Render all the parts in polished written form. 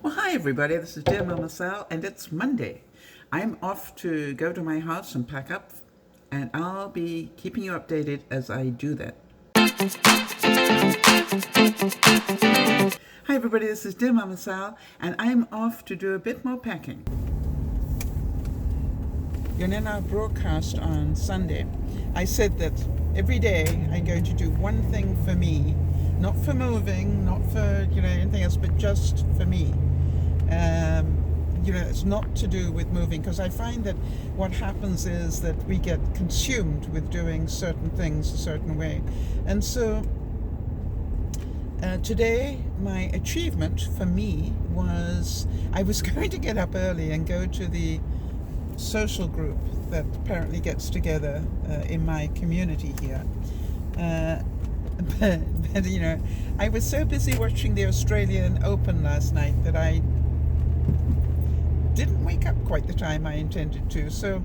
Well, hi everybody, this is DearMamaSal, and it's Monday. I'm off to go to my house and pack up, and I'll be keeping you updated as I do that. Hi everybody, this is DearMamaSal, and I'm off to do a bit more packing. You're in our broadcast on Sunday. I said that every day I'm going to do one thing for me, not for moving, not for anything else, but just for me. It's not to do with moving, because I find that what happens is that we get consumed with doing certain things a certain way. And so today my achievement for me was I was going to get up early and go to the social group that apparently gets together in my community here. But I was so busy watching the Australian Open last night that I didn't wake up quite the time I intended to, so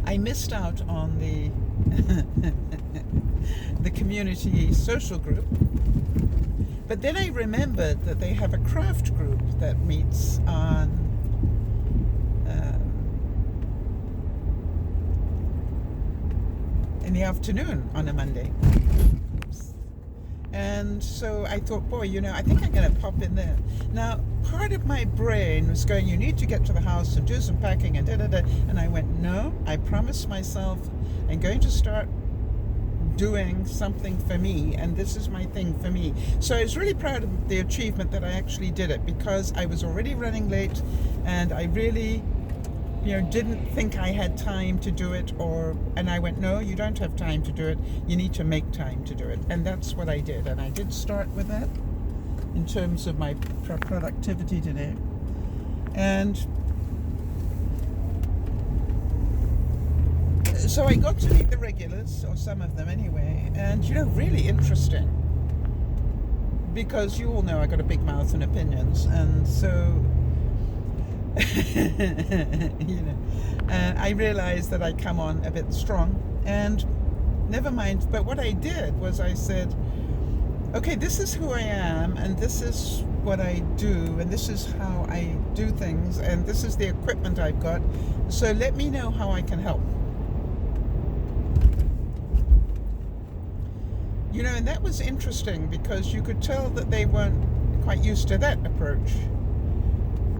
I missed out on the the community social group. But then I remembered that they have a craft group that meets on in the afternoon on a Monday. And so I thought, boy, I think I'm going to pop in there. Now, part of my brain was going, you need to get to the house and do some packing and da-da-da. And I went, no, I promised myself I'm going to start doing something for me, and this is my thing for me. So I was really proud of the achievement that I actually did it, because I was already running late and I really didn't think I had time to do it, and I went, no, you don't have time to do it, you need to make time to do it. And that's what I did, and I did start with that in terms of my productivity today. And so I got to meet the regulars, or some of them anyway, and really interesting, because you all know I got a big mouth and opinions, and so I realized that I come on a bit strong, and never mind. But what I did was I said, okay, this is who I am, and this is what I do, and this is how I do things, and this is the equipment I've got, so let me know how I can help. And that was interesting, because you could tell that they weren't quite used to that approach.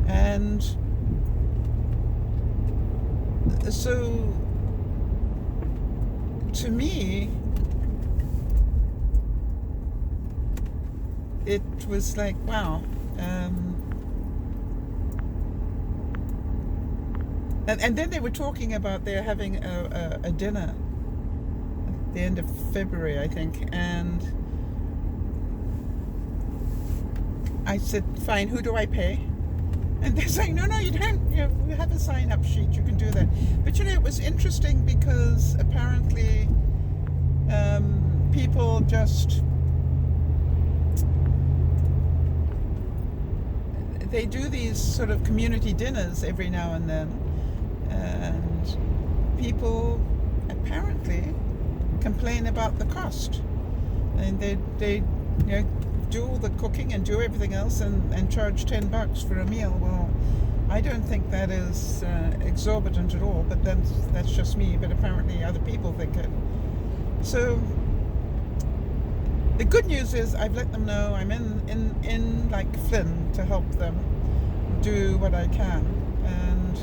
And so to me, it was like, wow. And then they were talking about they're having a dinner at the end of February, I think, and I said, fine, who do I pay? And they're saying, no, you don't. We have a sign-up sheet. You can do that. But it was interesting, because apparently people just they do these sort of community dinners every now and then, and people apparently complain about the cost, and they do all the cooking and do everything else and charge $10 for a meal. Well, I don't think that is exorbitant at all, but that's just me, but apparently other people think it. So the good news is I've let them know I'm in like Flynn to help them do what I can, and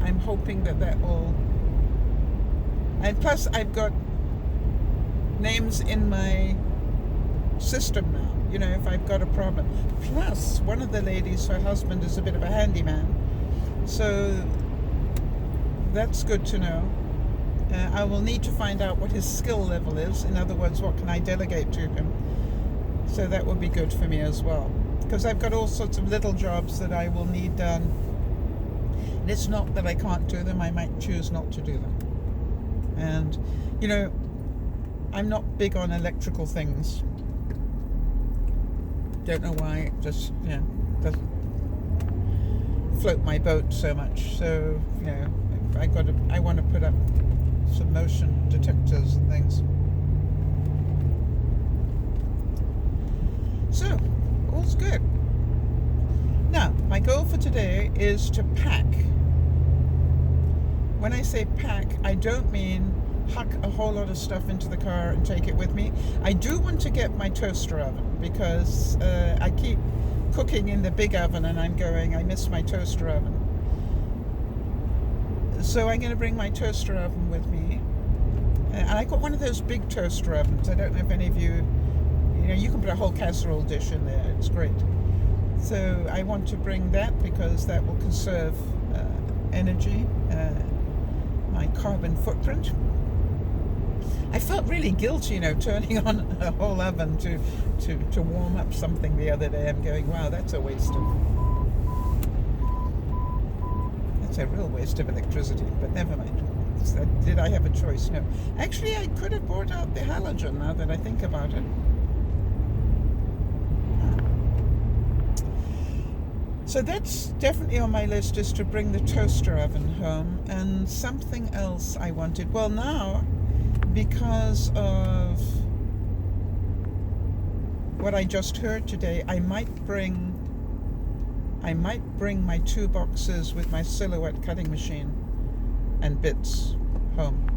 I'm hoping that will, and plus I've got names in my system now, if I've got a problem. Plus, one of the ladies, her husband is a bit of a handyman, so that's good to know. I will need to find out what his skill level is. In other words, what can I delegate to him? So that would be good for me as well, because I've got all sorts of little jobs that I will need done. And it's not that I can't do them, I might choose not to do them. And I'm not big on electrical things. Don't know why, it just doesn't float my boat so much. So I want to put up some motion detectors and things. today is to pack. When I say pack, I don't mean huck a whole lot of stuff into the car and take it with me. I do want to get my toaster oven because I keep cooking in the big oven and I miss my toaster oven. So I'm going to bring my toaster oven with me. And I got one of those big toaster ovens. I don't know if any of you you can put a whole casserole dish in there. It's great. So I want to bring that because that will conserve energy, my carbon footprint. I felt really guilty, turning on a whole oven to warm up something the other day. I'm going, wow, that's a real waste of electricity, but never mind. Did I have a choice? No. Actually, I could have brought out the halogen now that I think about it. So that's definitely on my list, is to bring the toaster oven home. And something else I wanted. Well, now, because of what I just heard today, I might bring my 2 boxes with my Silhouette cutting machine and bits home.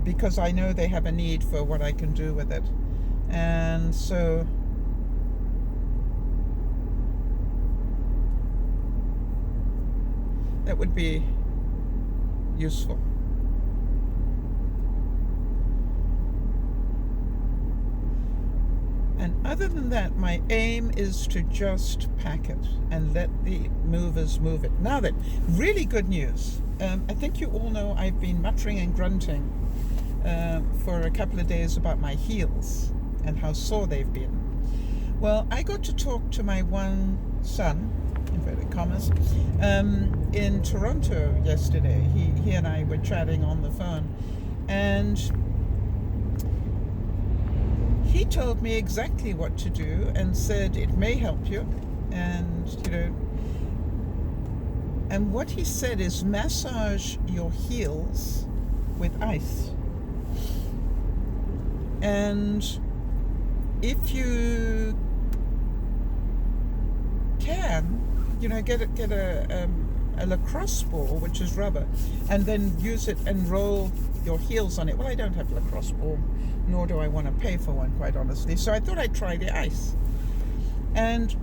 Because I know they have a need for what I can do with it. And so that would be useful. And other than that, my aim is to just pack it and let the movers move it. Now then, really good news. I think you all know I've been muttering and grunting for a couple of days about my heels and how sore they've been. Well, I got to talk to my one son, inverted commas, in Toronto yesterday. He and I were chatting on the phone, and he told me exactly what to do and said it may help you. And what he said is massage your heels with ice. And if you can, get a lacrosse ball, which is rubber, and then use it and roll your heels on it. Well, I don't have a lacrosse ball, nor do I want to pay for one, quite honestly. So I thought I'd try the ice. And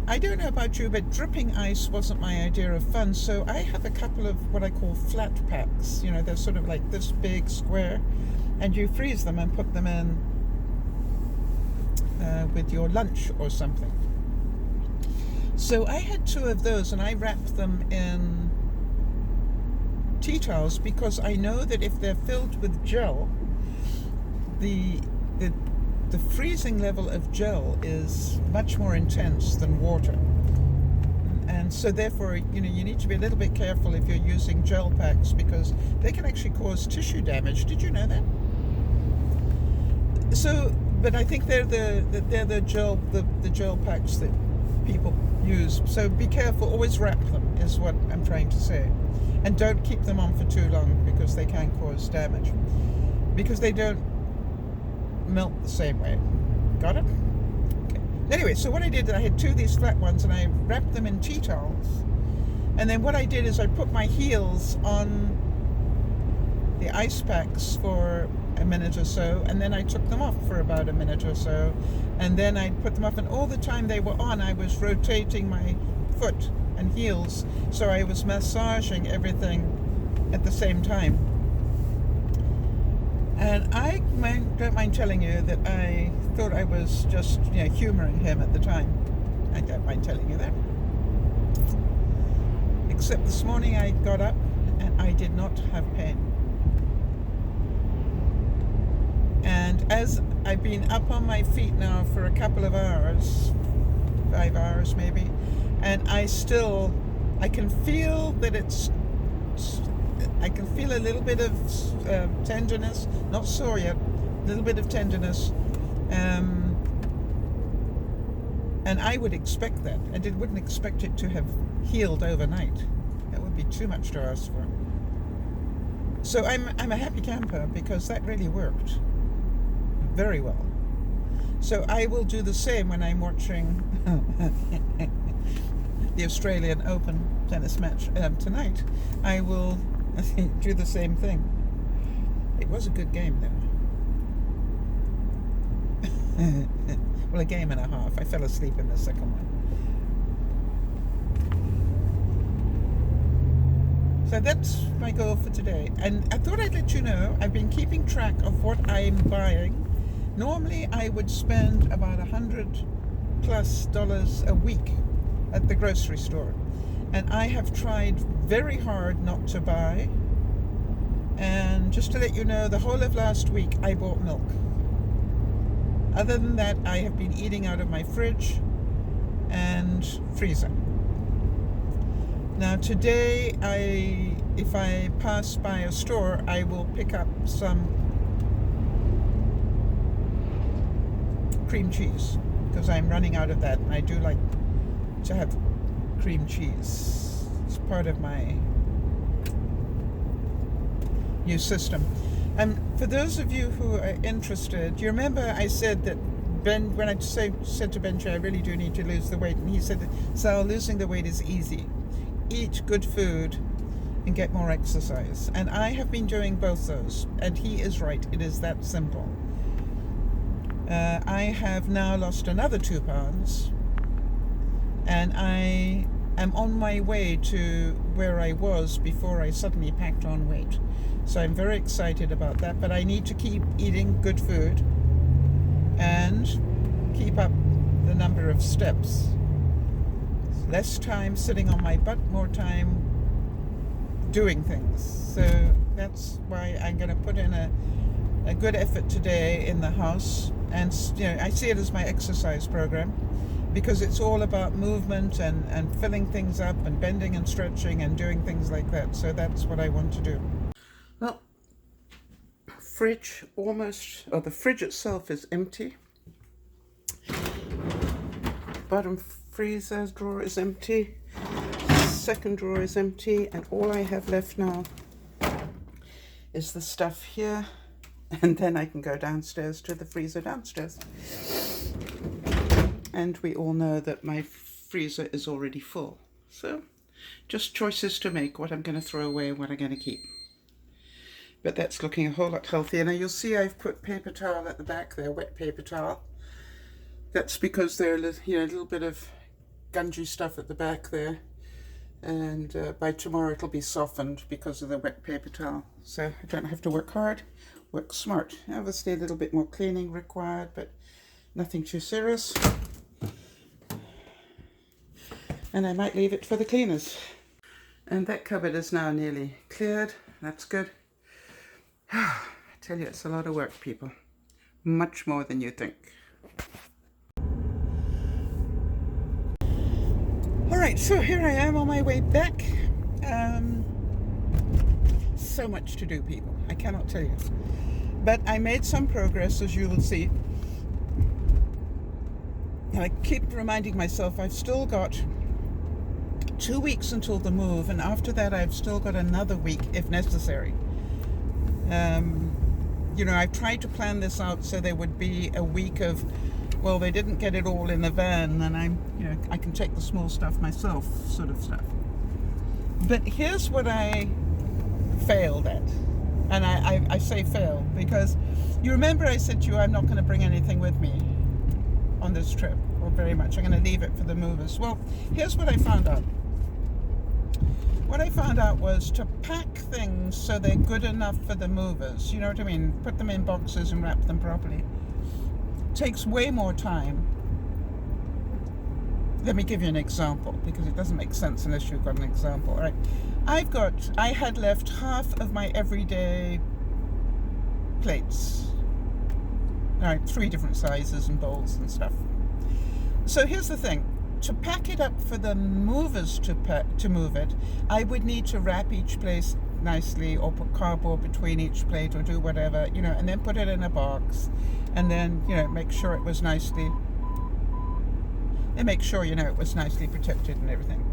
I don't know about you, but dripping ice wasn't my idea of fun. So I have a couple of what I call flat packs. They're sort of like this big square, and you freeze them and put them in with your lunch or something. So I had 2 of those, and I wrapped them in tea towels because I know that if they're filled with gel, the freezing level of gel is much more intense than water. And so therefore, you need to be a little bit careful if you're using gel packs because they can actually cause tissue damage. Did you know that? So, but I think they're the gel packs that people use. So be careful, always wrap them is what I'm trying to say. And don't keep them on for too long because they can cause damage. Because they don't melt the same way. Got it? Okay. Anyway, so what I did, I had 2 of these flat ones and I wrapped them in tea towels. And then what I did is I put my heels on the ice packs for a minute or so, and then I took them off for about a minute or so, and then I put them off, and all the time they were on, I was rotating my foot and heels, so I was massaging everything at the same time. And I don't mind telling you that I thought I was just humoring him at the time. I don't mind telling you that. Except this morning I got up and I did not have pain. And as I've been up on my feet now for a couple of hours, 5 hours maybe, and I can feel that I can feel a little bit of tenderness, not sore yet, a little bit of tenderness, and I would expect that. I wouldn't expect it to have healed overnight. That would be too much to ask for. So I'm a happy camper because that really worked very well. So I will do the same when I'm watching the Australian Open tennis match tonight. I will do the same thing. It was a good game though. Well, a game and a half. I fell asleep in the second one. So that's my goal for today. And I thought I'd let you know, I've been keeping track of what I'm buying. Normally I would spend about $100+ a week at the grocery store. And I have tried very hard not to buy. And just to let you know, the whole of last week I bought milk. Other than that, I have been eating out of my fridge and freezer. Now today, if I pass by a store, I will pick up some cream cheese because I'm running out of that. And I do like to have cream cheese. It's part of my new system. And for those of you who are interested, you remember I said that when I said to Benji, I really do need to lose the weight, and he said, Sal, losing the weight is easy. Eat good food and get more exercise. And I have been doing both those, and he is right. It is that simple. I have now lost another 2 pounds, and I am on my way to where I was before I suddenly packed on weight. So I'm very excited about that, but I need to keep eating good food and keep up the number of steps. Less time sitting on my butt, more time doing things. So that's why I'm going to put in a good effort today in the house. And I see it as my exercise program because it's all about movement and filling things up and bending and stretching and doing things like that. So that's what I want to do. Well, the fridge itself is empty. Bottom freezer drawer is empty. Second drawer is empty, and all I have left now is the stuff here, and then I can go downstairs to the freezer downstairs. And we all know that my freezer is already full. So just choices to make, what I'm going to throw away and what I'm going to keep. But that's looking a whole lot healthier. Now you'll see I've put paper towel at the back there, wet paper towel. That's because there's a little bit of gungy stuff at the back there. And by tomorrow it'll be softened because of the wet paper towel. So I don't have to work hard, work smart. Obviously a little bit more cleaning required, but nothing too serious. And I might leave it for the cleaners. And that cupboard is now nearly cleared. That's good. I tell you, it's a lot of work, people. Much more than you think. All right, so here I am on my way back. So much to do, people. I cannot tell you. But I made some progress, as you will see. And I keep reminding myself I've still got 2 weeks until the move, and after that I've still got another week if necessary. I've tried to plan this out so there would be a week of, well, they didn't get it all in the van, and I can take the small stuff myself, sort of stuff. But here's what I failed at. And I say fail because you remember I said to you I'm not going to bring anything with me on this trip, or very much. I'm going to leave it for the movers. Well, here's what I found out. What I found out was to pack things so they're good enough for the movers. You know what I mean? Put them in boxes and wrap them properly. Takes way more time. Let me give you an example, because it doesn't make sense unless you've got an example. All right. I had left half of my everyday plates. All right, 3 different sizes and bowls and stuff. So here's the thing. To pack it up for the movers to move it, I would need to wrap each place nicely, or put cardboard between each plate, or do whatever, and then put it in a box, and then, make sure it was nicely, and make sure, it was nicely protected and everything.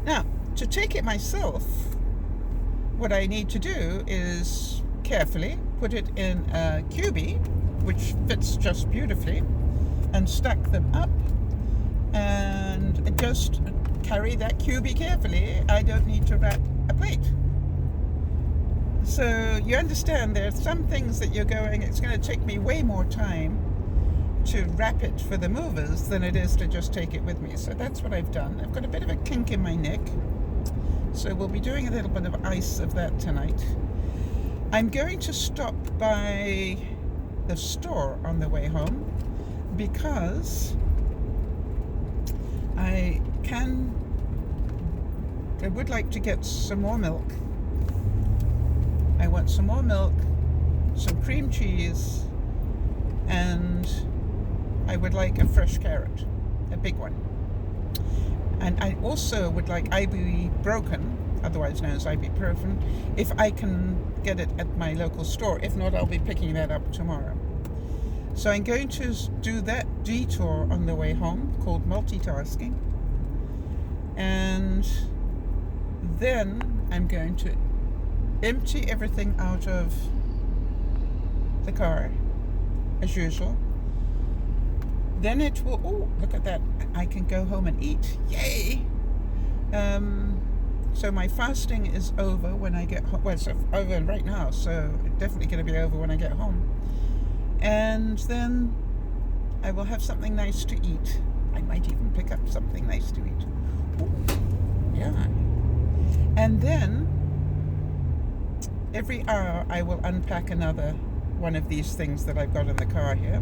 Now, to take it myself, what I need to do is carefully put it in a cubie, which fits just beautifully, and stack them up, and just carry that cubie carefully. I don't need to wrap a plate. So you understand, there are some things that it's going to take me way more time to wrap it for the movers than it is to just take it with me. So that's what I've done. I've got a bit of a kink in my neck, so we'll be doing a little bit of ice of that tonight. I'm going to stop by the store on the way home because I would like to get some more milk. I want some more milk, some cream cheese, and I would like a fresh carrot, a big one. And I also would like ibuprofen, otherwise known as ibuprofen, if I can get it at my local store. If not, I'll be picking that up tomorrow. So I'm going to do that detour on the way home, called multitasking. And then I'm going to empty everything out of the car, as usual. Then it will, oh, look at that, I can go home and eat, yay! So my fasting is over when I get home. Well, it's over right now, so it's definitely going to be over when I get home. And then I will have something nice to eat. I might even pick up something nice to eat. Ooh, yeah. And then every hour I will unpack another one of these things that I've got in the car here,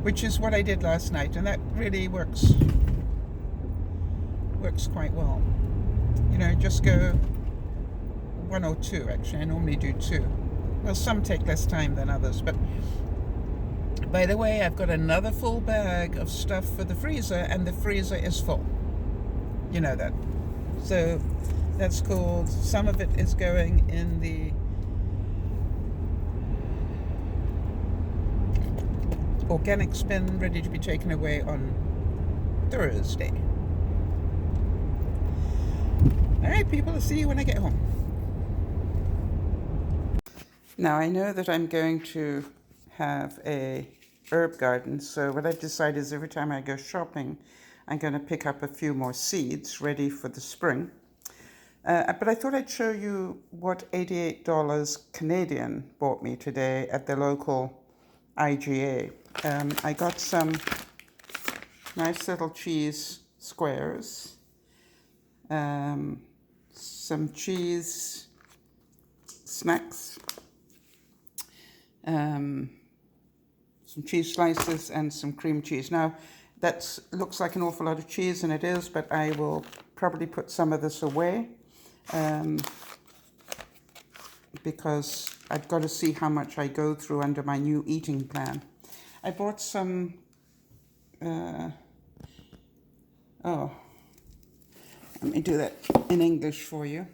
which is what I did last night, and that really works quite well. You know, just go one or two. Actually, I normally do two. Well, some take less time than others, but by the way, I've got another full bag of stuff for the freezer, and the freezer is full. You know that. So that's called, some of it is going in the organic bin, ready to be taken away on Thursday. All right, people, I'll see you when I get home. Now, I know that I'm going to have a herb garden, so what I've decided is every time I go shopping, I'm going to pick up a few more seeds ready for the spring. But I thought I'd show you what $88 Canadian bought me today at the local IGA. I got some nice little cheese squares, some cheese snacks, some cheese slices, and some cream cheese. Now, that looks like an awful lot of cheese, and it is, but I will probably put some of this away because I've got to see how much I go through under my new eating plan. I bought some, let me do that in English for you.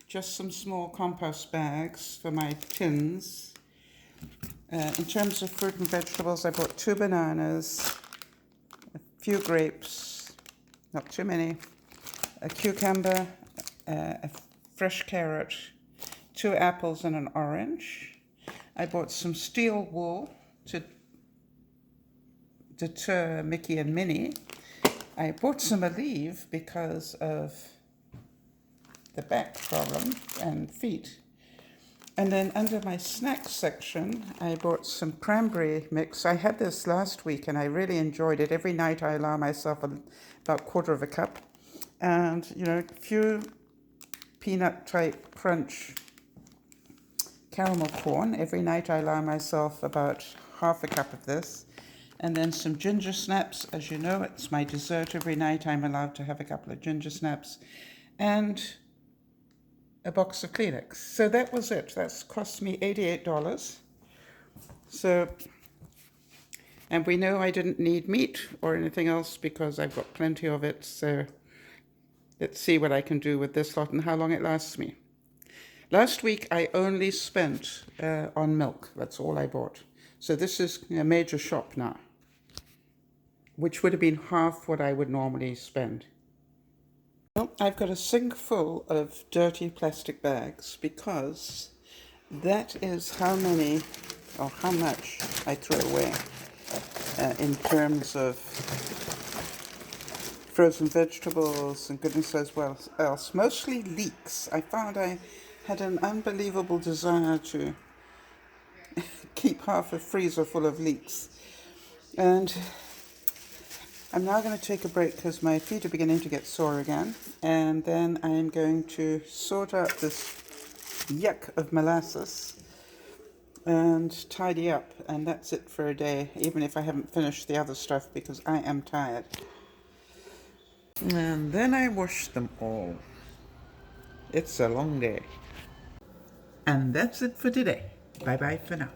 Just some small compost bags for my tins. In terms of fruit and vegetables, I bought 2 bananas, a few grapes, not too many, a cucumber, a fresh carrot, 2 apples and an orange. I bought some steel wool to deter Mickey and Minnie. I bought some olive because of the back problem and feet. And then under my snacks section, I bought some cranberry mix. I had this last week and I really enjoyed it. Every night I allow myself about 1/4 cup. And, you know, a few peanut type crunch caramel corn. Every night I allow myself about 1/2 cup of this. And then some ginger snaps. As you know, it's my dessert every night. I'm allowed to have a couple of ginger snaps. And a box of Kleenex. So that was it. That's cost me $88. So, and we know I didn't need meat or anything else because I've got plenty of it. So let's see what I can do with this lot and how long it lasts me. Last week I only spent on milk. That's all I bought. So this is a major shop now, which would have been half what I would normally spend. Well, I've got a sink full of dirty plastic bags because that is how many or how much I throw away in terms of frozen vegetables and goodness knows what else. Mostly leeks. I found I had an unbelievable desire to keep half a freezer full of leeks. And I'm now going to take a break because my feet are beginning to get sore again. And then I'm going to sort out this yuck of molasses and tidy up. And that's it for a day, even if I haven't finished the other stuff because I am tired. And then I wash them all. It's a long day. And that's it for today. Bye-bye for now.